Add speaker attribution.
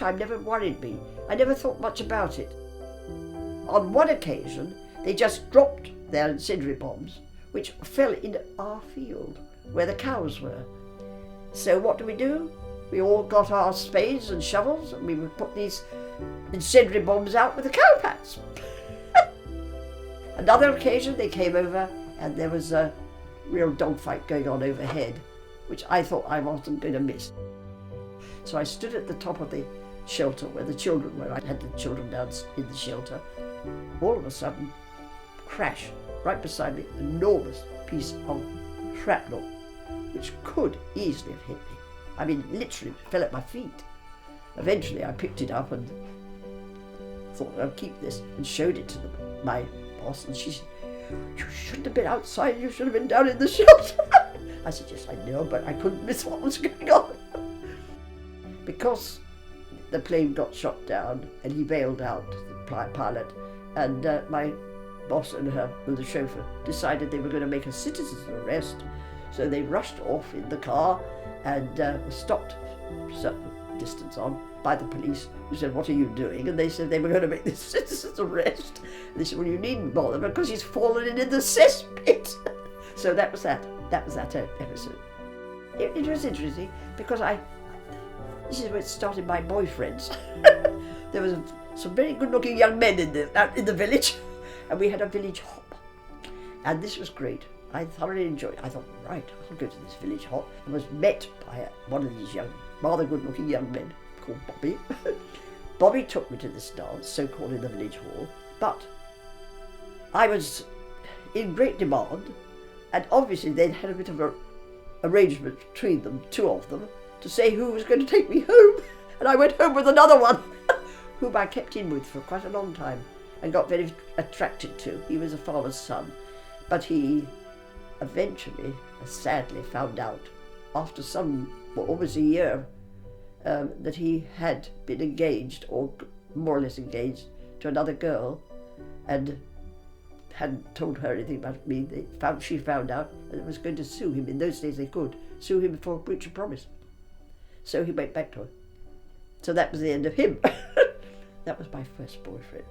Speaker 1: time never worried me. I never thought much about it. On one occasion, they just dropped their incendiary bombs, which fell in our field, where the cows were. So what do? We all got our spades and shovels, and we would put these incendiary bombs out with the cow pats. Another occasion, they came over, and there was a real dogfight going on overhead, which I thought I wasn't going to miss. So I stood at the top of the shelter where the children were. I had the children down in the shelter. All of a sudden, crash, right beside me, enormous piece of shrapnel, which could easily have hit me. I mean, literally fell at my feet. Eventually I picked it up and thought I'll keep this, and showed it to my boss, and she said, "You shouldn't have been outside, you should have been down in the shelter." I said, "Yes, I know, but I couldn't miss what was going on." Because the plane got shot down and he bailed out, the pilot, and my boss and the chauffeur decided they were going to make a citizen's arrest, so they rushed off in the car and were stopped a certain distance on by the police, who said, "What are you doing?" And they said they were going to make this citizen's arrest. And they said, "Well, you needn't bother because he's fallen in the cesspit." So that was that episode. It was interesting because this is where it started my boyfriends. There was some very good-looking young men out in the village, and we had a village hop, and this was great. I thoroughly enjoyed it. I thought, right, I'll go to this village hop, and was met by one of these young, rather good-looking young men called Bobby. Bobby took me to this dance, so-called in the village hall, but I was in great demand, and obviously they'd had a bit of an arrangement between them, two of them, to say who was going to take me home. And I went home with another one, whom I kept in with for quite a long time and got very attracted to. He was a farmer's son, but he eventually, sadly, found out after almost a year, that he had been engaged, or more or less engaged, to another girl, and hadn't told her anything about me. She found out and was going to sue him. In those days they could sue him for breach of promise. So he went back to her. So that was the end of him. That was my first boyfriend.